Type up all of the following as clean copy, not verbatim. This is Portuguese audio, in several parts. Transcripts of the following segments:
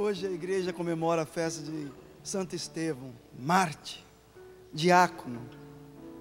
Hoje a igreja comemora a festa de Santo Estevão, Marte, diácono.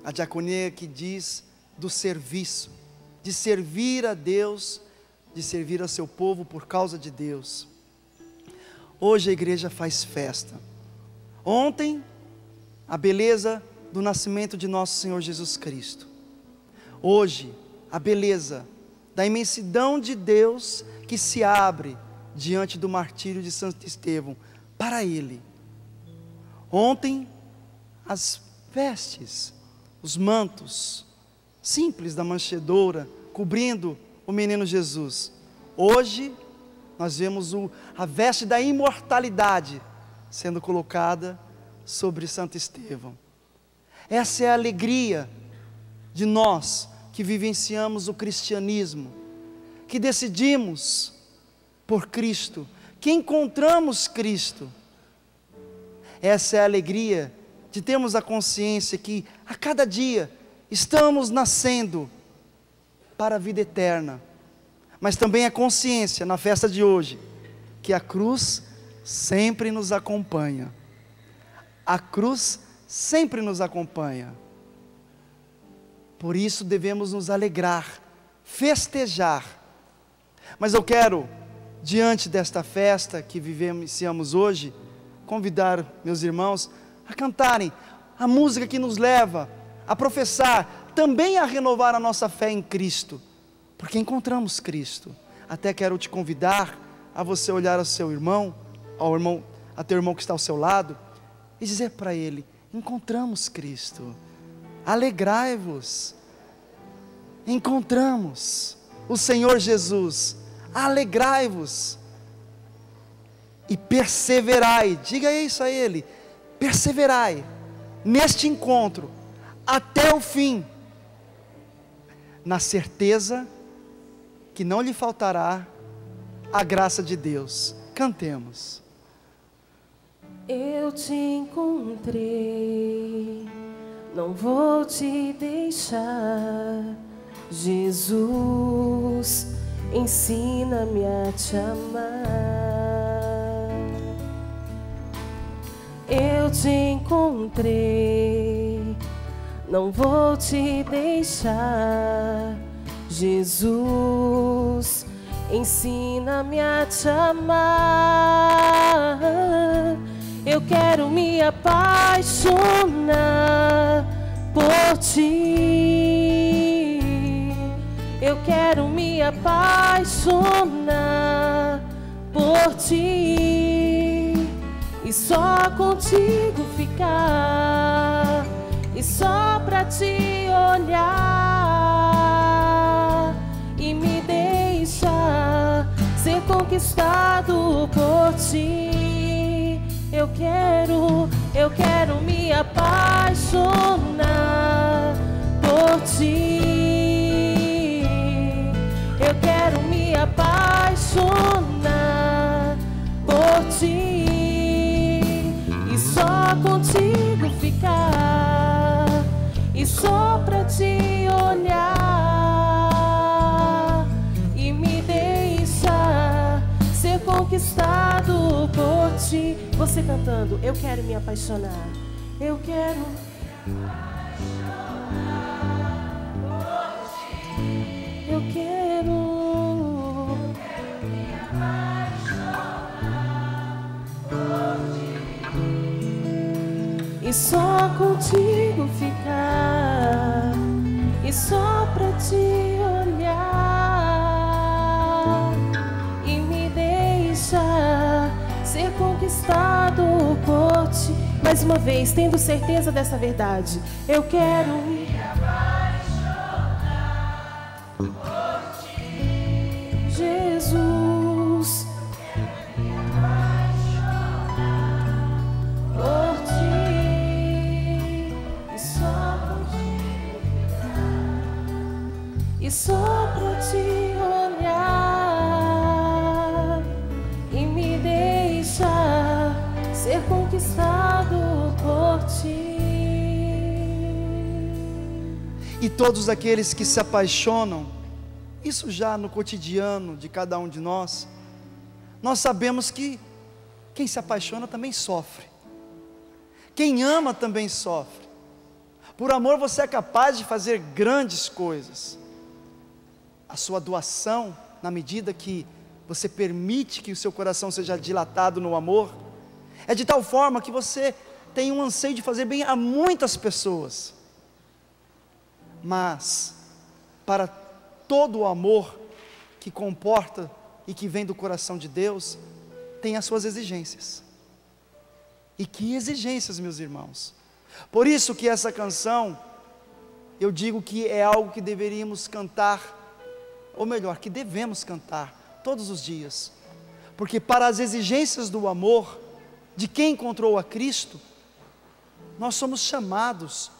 A diaconia que diz do serviço, de servir a Deus, de servir ao seu povo por causa de Deus. Hoje a igreja faz festa. Ontem, a beleza do nascimento de nosso Senhor Jesus Cristo. Hoje, a beleza da imensidão de Deus que se abre diante do martírio de Santo Estevão para Ele. Ontem, as vestes, os mantos simples da manjedoura cobrindo o menino Jesus. Hoje, nós vemos a veste da imortalidade sendo colocada sobre Santo Estevão. Essa é a alegria de nós que vivenciamos o cristianismo, que decidimos por Cristo, que encontramos Cristo. Essa é a alegria de termos a consciência que a cada dia estamos nascendo para a vida eterna, mas também a consciência na festa de hoje, que a cruz sempre nos acompanha. A cruz sempre nos acompanha. Por isso devemos nos alegrar, festejar. Mas eu quero, diante desta festa que vivenciamos hoje, convidar meus irmãos a cantarem a música que nos leva a professar, também a renovar a nossa fé em Cristo, porque encontramos Cristo. Até quero te convidar a você olhar ao seu irmão, a teu irmão que está ao seu lado, e dizer para ele: encontramos Cristo, alegrai-vos, encontramos o Senhor Jesus, alegrai-vos, e perseverai, diga isso a ele, perseverai, neste encontro, até o fim, na certeza que não lhe faltará a graça de Deus. Cantemos. Eu te encontrei, não vou te deixar, Jesus, ensina-me a te amar. Eu te encontrei, não vou te deixar, Jesus, ensina-me a te amar. Eu quero me apaixonar por ti. Eu quero me apaixonar por ti. E só contigo ficar, e só pra te olhar, e me deixar ser conquistado por ti. Eu quero me apaixonar por ti. Eu quero me apaixonar por ti. E só contigo ficar, e só pra te olhar, e me deixar ser conquistado por ti. Você cantando, eu quero me apaixonar. Eu quero me apaixonar por ti. Eu quero me apaixonar por ti. E só contigo ficar, e só pra te olhar, e me deixar ser conquistado por ti. Mais uma vez, tendo certeza dessa verdade, eu quero me apaixonar por ti, Jesus. Quero me apaixonar por ti, e só contigo ficar, e só pra te olhar, e me deixar ser conquistado por ti. E todos aqueles que se apaixonam, isso já no cotidiano de cada um de nós, nós sabemos que Quem se apaixona também sofre. Quem ama também sofre. Por amor você é capaz de fazer grandes coisas. A sua doação, na medida que você permite que o seu coração seja dilatado no amor, é de tal forma que você tem um anseio de fazer bem a muitas pessoas. Mas, para todo o amor que comporta e que vem do coração de Deus, tem as suas exigências. E que exigências, meus irmãos! Por isso que essa canção, eu digo que é algo que deveríamos cantar, ou melhor, que devemos cantar todos os dias, porque para as exigências do amor, de quem encontrou a Cristo, nós somos chamados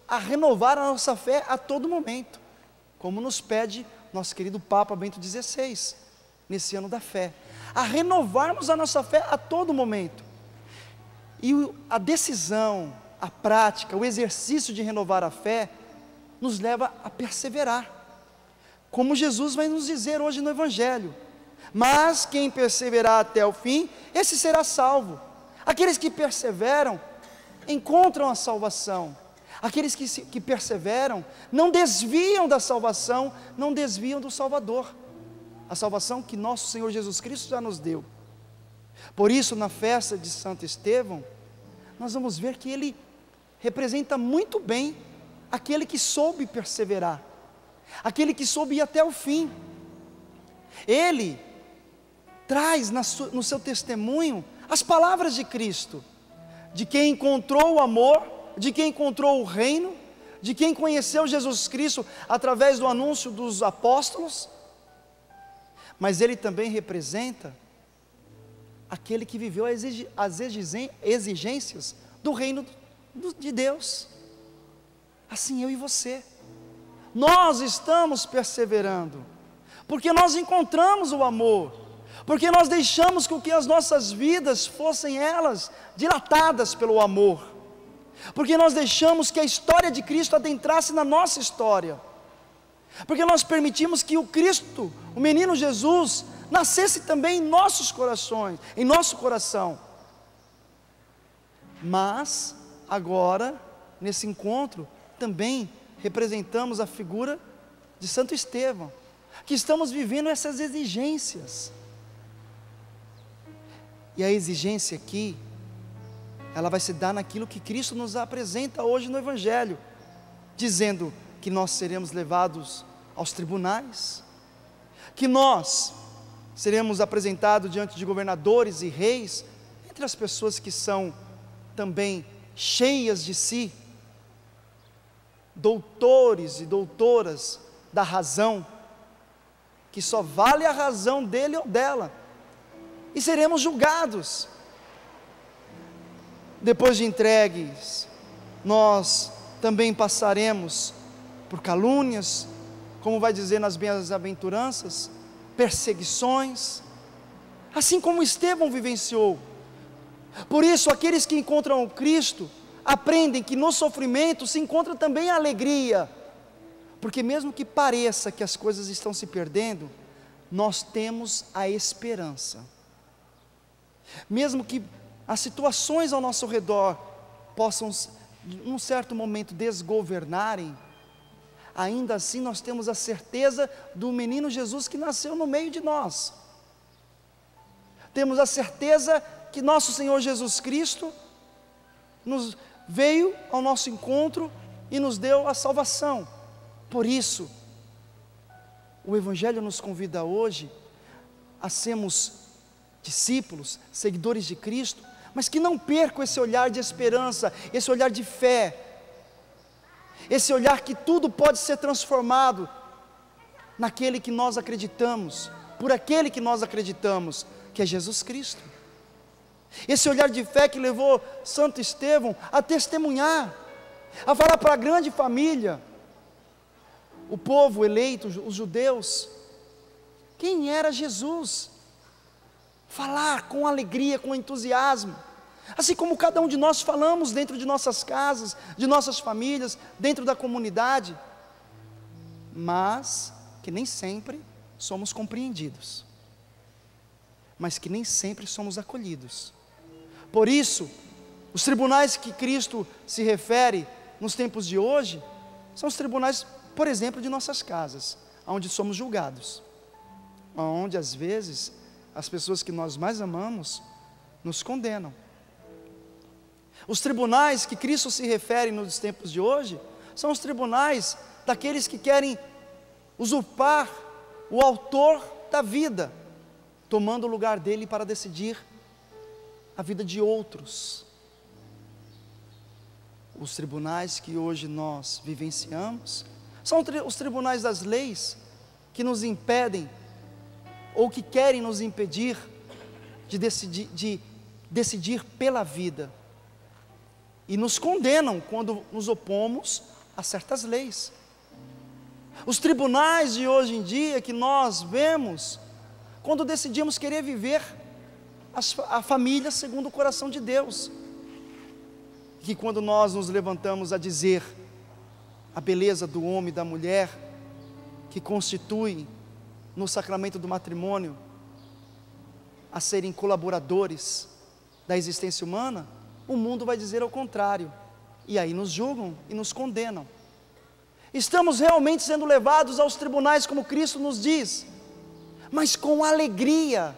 a renovar a nossa fé a todo momento, como nos pede nosso querido Papa Bento XVI, nesse ano da fé, a renovarmos a nossa fé a todo momento. E a decisão, a prática, o exercício de renovar a fé, nos leva a perseverar, como Jesus vai nos dizer hoje no Evangelho: mas quem perseverar até o fim, esse será salvo. Aqueles que perseveram, encontram a salvação. Aqueles que perseveram, não desviam da salvação, não desviam do Salvador, a salvação que nosso Senhor Jesus Cristo já nos deu. Por isso, na festa de Santo Estevão, nós vamos ver que ele representa muito bem aquele que soube perseverar, aquele que soube ir até o fim. Ele traz no seu testemunho as palavras de Cristo, de quem encontrou o amor, de quem encontrou o reino, de quem conheceu Jesus Cristo através do anúncio dos apóstolos, mas ele também representa aquele que viveu as exigências do reino de Deus. Assim eu e você, nós estamos perseverando, porque nós encontramos o amor, porque nós deixamos com que as nossas vidas fossem elas dilatadas pelo amor, porque nós deixamos que a história de Cristo adentrasse na nossa história, porque nós permitimos que o Cristo, o menino Jesus, nascesse também em nossos corações, em nosso coração. Mas agora, nesse encontro, também representamos a figura de Santo Estevão, que estamos vivendo essas exigências. E a exigência aqui, ela vai se dar naquilo que Cristo nos apresenta hoje no Evangelho, dizendo que nós seremos levados aos tribunais, que nós seremos apresentados diante de governadores e reis, entre as pessoas que são também cheias de si, doutores e doutoras da razão, que só vale a razão dele ou dela, e seremos julgados. Depois de entregues, nós também passaremos por calúnias, como vai dizer nas bem-aventuranças, perseguições, assim como Estevão vivenciou. Por isso, aqueles que encontram o Cristo, aprendem que no sofrimento se encontra também a alegria, porque mesmo que pareça que as coisas estão se perdendo, nós temos a esperança. Mesmo que as situações ao nosso redor possam, num certo momento, desgovernarem, ainda assim nós temos a certeza do menino Jesus que nasceu no meio de nós. Temos a certeza que nosso Senhor Jesus Cristo veio ao nosso encontro e nos deu a salvação. Por isso, o Evangelho nos convida hoje a sermos discípulos, seguidores de Cristo, mas que não percam esse olhar de esperança, esse olhar de fé, esse olhar que tudo pode ser transformado naquele que nós acreditamos, por aquele que nós acreditamos, que é Jesus Cristo. Esse olhar de fé que levou Santo Estevão a testemunhar, a falar para a grande família, o povo eleito, os judeus, quem era Jesus, falar com alegria, com entusiasmo, assim como cada um de nós falamos dentro de nossas casas, de nossas famílias, dentro da comunidade, mas que nem sempre somos compreendidos, mas que nem sempre somos acolhidos, Por isso, os tribunais que Cristo se refere nos tempos de hoje, são os tribunais, por exemplo, de nossas casas, onde somos julgados, onde às vezes as pessoas que nós mais amamos nos condenam. Os tribunais que Cristo se refere nos tempos de hoje, são os tribunais daqueles que querem usurpar o autor da vida, tomando o lugar dele para decidir a vida de outros. Os tribunais que hoje nós vivenciamos, são os tribunais das leis, que nos impedem, ou que querem nos impedir, de decidir pela vida, e nos condenam quando nos opomos a certas leis. Os tribunais de hoje em dia que nós vemos, quando decidimos querer viver a família segundo o coração de Deus, que quando nós nos levantamos a dizer a beleza do homem e da mulher, que constituem no sacramento do matrimônio, a serem colaboradores da existência humana, o mundo vai dizer ao contrário, e aí nos julgam e nos condenam. Estamos realmente sendo levados aos tribunais, como Cristo nos diz, mas com alegria,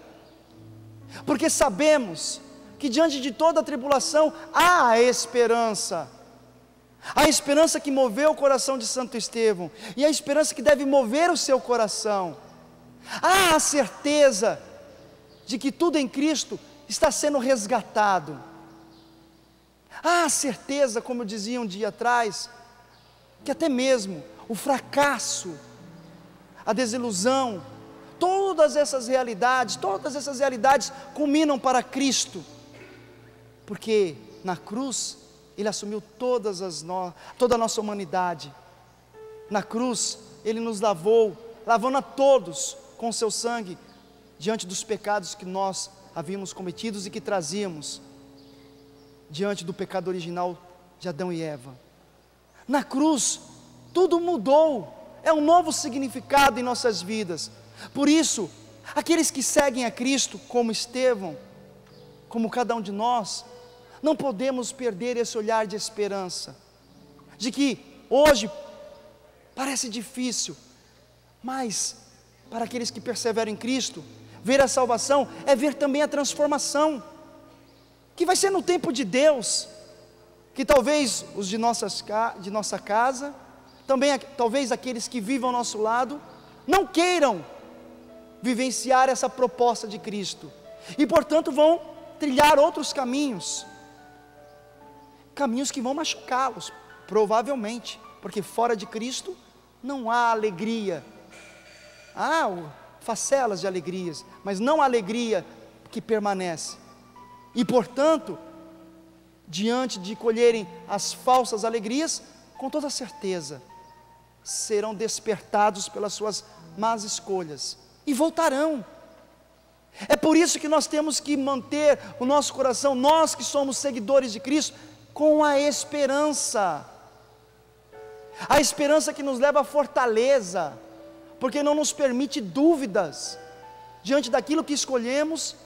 porque sabemos que diante de toda a tribulação há a esperança que moveu o coração de Santo Estevão, e a esperança que deve mover o seu coração. Há a certeza de que tudo em Cristo está sendo resgatado. Há a certeza, como eu dizia um dia atrás, que até mesmo o fracasso, a desilusão, todas essas realidades culminam para Cristo, porque na cruz Ele assumiu toda a nossa humanidade. Na cruz Ele nos lavando a todos com seu sangue, diante dos pecados que nós havíamos cometidos e que trazíamos, diante do pecado original de Adão e Eva. Na cruz, tudo mudou, é um novo significado em nossas vidas. Por isso, aqueles que seguem a Cristo, como Estevão, como cada um de nós, não podemos perder esse olhar de esperança, de que hoje parece difícil, mas para aqueles que perseveram em Cristo, ver a salvação é ver também a transformação, que vai ser no tempo de Deus, que talvez os de nossa casa, também talvez aqueles que vivem ao nosso lado, não queiram vivenciar essa proposta de Cristo, e portanto vão trilhar outros caminhos que vão machucá-los, provavelmente, porque fora de Cristo não há alegria, há facelas de alegrias, mas não a alegria que permanece, e portanto, diante de colherem as falsas alegrias, com toda certeza, serão despertados pelas suas más escolhas, e voltarão. É por isso que nós temos que manter o nosso coração, nós que somos seguidores de Cristo, com a esperança que nos leva à fortaleza, porque não nos permite dúvidas, diante daquilo que escolhemos,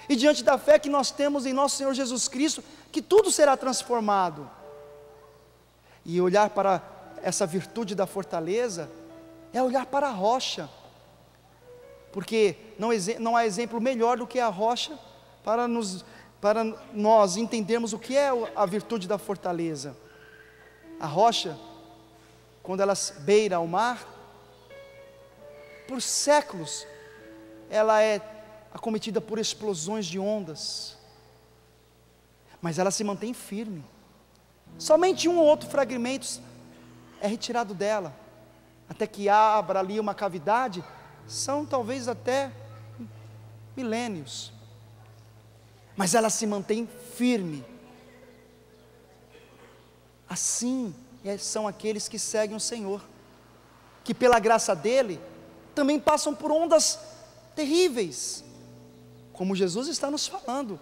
e diante da fé que nós temos em nosso Senhor Jesus Cristo, que tudo será transformado. E olhar para essa virtude da fortaleza, é olhar para a rocha, porque não há exemplo melhor do que a rocha, para nós entendermos o que é a virtude da fortaleza. A rocha, quando ela beira o mar, por séculos, ela é acometida por explosões de ondas, mas ela se mantém firme. Somente um ou outro fragmento é retirado dela, até que abra ali uma cavidade, são talvez até milênios, mas ela se mantém firme. Assim são aqueles que seguem o Senhor, que pela graça dEle, também passam por ondas terríveis, como Jesus está nos falando,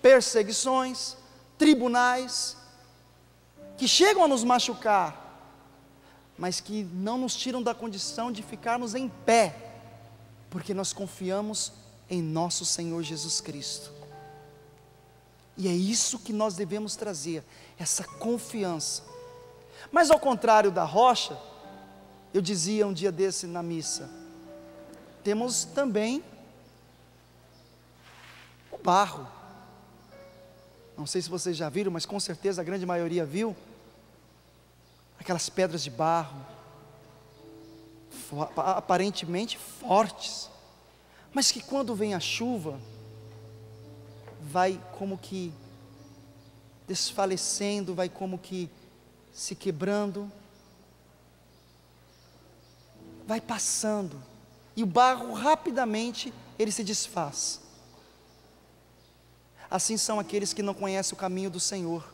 perseguições, tribunais, que chegam a nos machucar, mas que não nos tiram da condição de ficarmos em pé, porque nós confiamos em nosso Senhor Jesus Cristo. E é isso que nós devemos trazer, essa confiança. Mas ao contrário da rocha, eu dizia um dia desse na missa, temos também o barro. Não sei se vocês já viram, mas com certeza a grande maioria viu. Aquelas pedras de barro, aparentemente fortes, mas que quando vem a chuva, vai como que desfalecendo, vai como que se quebrando, vai passando, e o barro rapidamente ele se desfaz. Assim são aqueles que não conhecem o caminho do Senhor.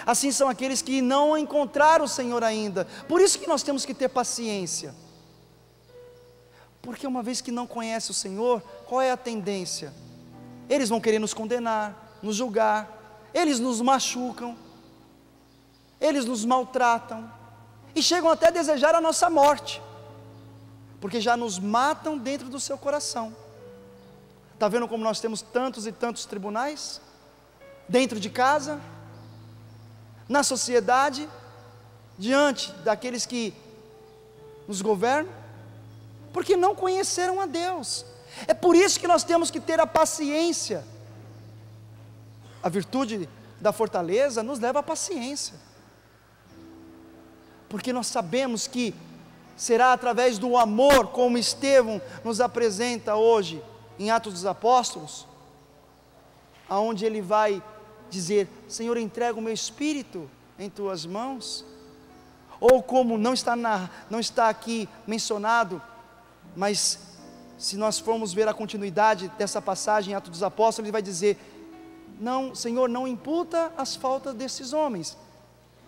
Assim são aqueles que não encontraram o Senhor ainda. Por isso que nós temos que ter paciência. Porque uma vez que não conhece o Senhor, qual é a tendência? Eles vão querer nos condenar, nos julgar, eles nos machucam, eles nos maltratam, e chegam até a desejar a nossa morte, porque já nos matam dentro do seu coração. Está vendo como nós temos tantos e tantos tribunais? Dentro de casa, na sociedade, diante daqueles que nos governam, porque não conheceram a Deus. É por isso que nós temos que ter a paciência. A virtude da fortaleza nos leva à paciência, porque nós sabemos que será através do amor, como Estevão nos apresenta hoje em Atos dos Apóstolos, aonde ele vai dizer: Senhor, entrego o meu espírito em tuas mãos. Ou como não está aqui mencionado, mas se nós formos ver a continuidade dessa passagem em Atos dos Apóstolos, ele vai dizer: não, Senhor, não imputa as faltas desses homens.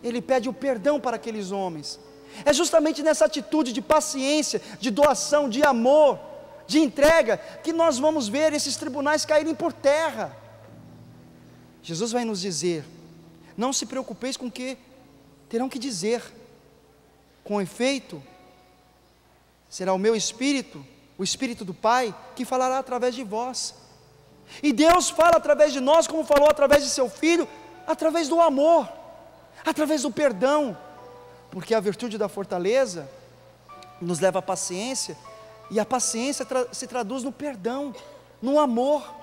Ele pede o perdão para aqueles homens. É justamente nessa atitude de paciência, de doação, de amor, de entrega, que nós vamos ver esses tribunais caírem por terra. Jesus vai nos dizer: não se preocupeis com o que terão que dizer, com efeito, será o meu Espírito, o Espírito do Pai, que falará através de vós. E Deus fala através de nós, como falou através de seu Filho, através do amor, através do perdão, porque a virtude da fortaleza nos leva à paciência, e a paciência se traduz no perdão, no amor,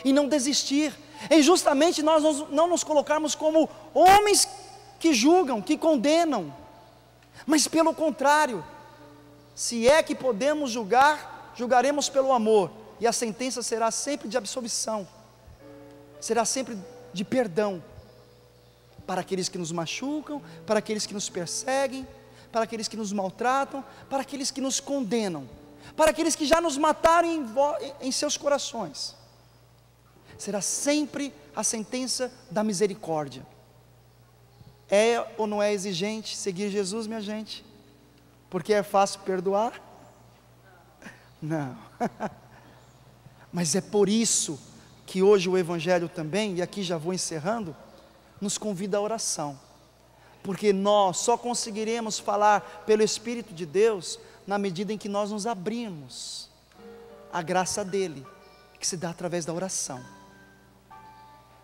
e não desistir, em justamente nós não nos colocarmos como homens que julgam, que condenam, mas pelo contrário, se é que podemos julgar, julgaremos pelo amor, e a sentença será sempre de absolvição, será sempre de perdão, para aqueles que nos machucam, para aqueles que nos perseguem, para aqueles que nos maltratam, para aqueles que nos condenam, para aqueles que já nos mataram em seus corações. Será sempre a sentença da misericórdia. É ou não é exigente seguir Jesus, minha gente? Porque é fácil perdoar? Não. Mas é por isso que hoje o Evangelho também, e aqui já vou encerrando, nos convida à oração, porque nós só conseguiremos falar pelo Espírito de Deus na medida em que nós nos abrirmos à graça dEle, que se dá através da oração,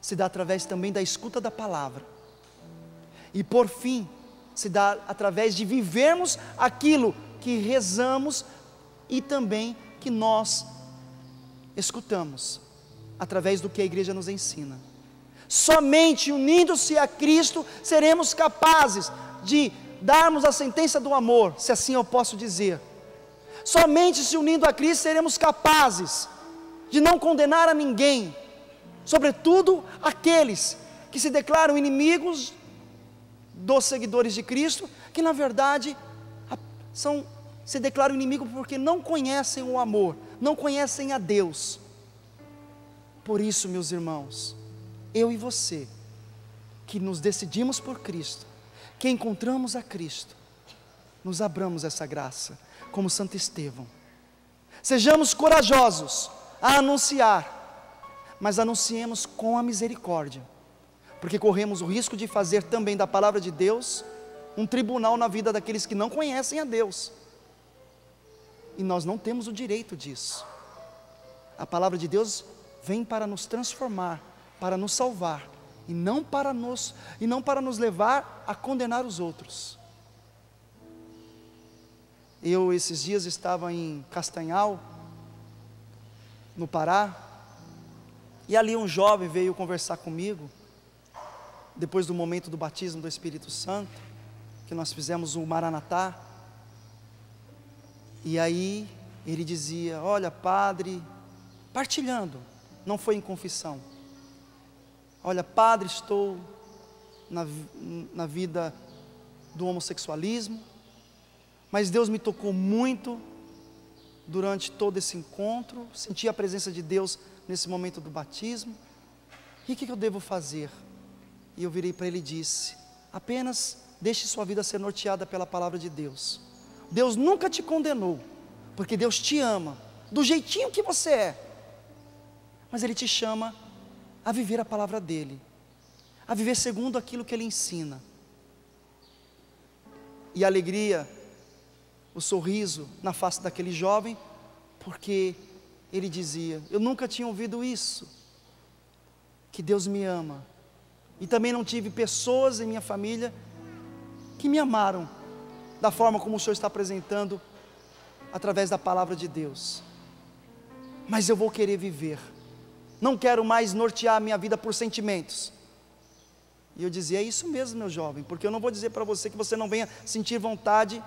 se dá através também da escuta da palavra, e por fim, se dá através de vivermos aquilo que rezamos e também que nós escutamos, através do que a igreja nos ensina. Somente unindo-se a Cristo seremos capazes de darmos a sentença do amor, se assim eu posso dizer. Somente se unindo a Cristo seremos capazes de não condenar a ninguém, sobretudo aqueles que se declaram inimigos dos seguidores de Cristo, que na verdade se declaram inimigos porque não conhecem o amor, não conhecem a Deus. Por isso, meus irmãos, eu e você, que nos decidimos por Cristo, que encontramos a Cristo, nos abramos essa graça, como Santo Estevão. Sejamos corajosos a anunciar, mas anunciemos com a misericórdia, porque corremos o risco de fazer também da palavra de Deus um tribunal na vida daqueles que não conhecem a Deus, e nós não temos o direito disso. A palavra de Deus vem para nos transformar, para nos salvar e não para nos levar a condenar os outros. Eu esses dias estava em Castanhal, no Pará, e ali um jovem veio conversar comigo, depois do momento do batismo do Espírito Santo, que nós fizemos o Maranatá. E aí ele dizia: olha, padre, partilhando, não foi em confissão, olha, padre, estou na vida do homossexualismo, mas Deus me tocou muito durante todo esse encontro, senti a presença de Deus nesse momento do batismo, e o que eu devo fazer? E eu virei para ele e disse: apenas deixe sua vida ser norteada pela palavra de Deus. Deus nunca te condenou, porque Deus te ama, do jeitinho que você é, mas Ele te chama a viver a palavra dEle, a viver segundo aquilo que Ele ensina. E a alegria, o sorriso na face daquele jovem, porque ele dizia: eu nunca tinha ouvido isso, que Deus me ama, e também não tive pessoas em minha família que me amaram da forma como o Senhor está apresentando através da palavra de Deus. Mas eu vou querer viver, não quero mais nortear a minha vida por sentimentos. E eu dizia: é isso mesmo, meu jovem, porque eu não vou dizer para você que você não venha sentir vontade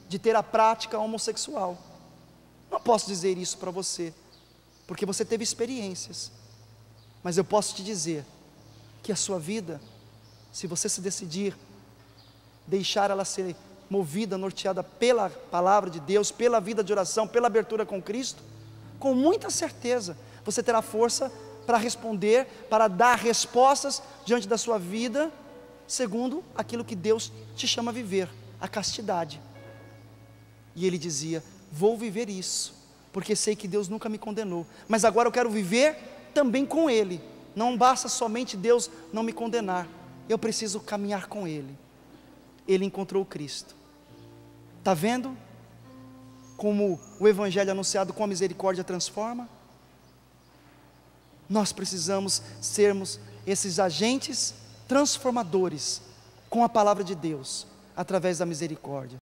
de ter a prática homossexual. Não posso dizer isso para você, porque você teve experiências. Mas eu posso te dizer que a sua vida, se você se decidir deixar ela ser movida, norteada pela palavra de Deus, pela vida de oração, pela abertura com Cristo, com muita certeza você terá força para responder, para dar respostas diante da sua vida, segundo aquilo que Deus te chama a viver, a castidade. E ele dizia: vou viver isso, porque sei que Deus nunca me condenou, mas agora eu quero viver também com Ele. Não basta somente Deus não me condenar, eu preciso caminhar com Ele. Ele encontrou Cristo. Está vendo como o Evangelho anunciado com a misericórdia transforma? Nós precisamos sermos esses agentes transformadores com a palavra de Deus, através da misericórdia.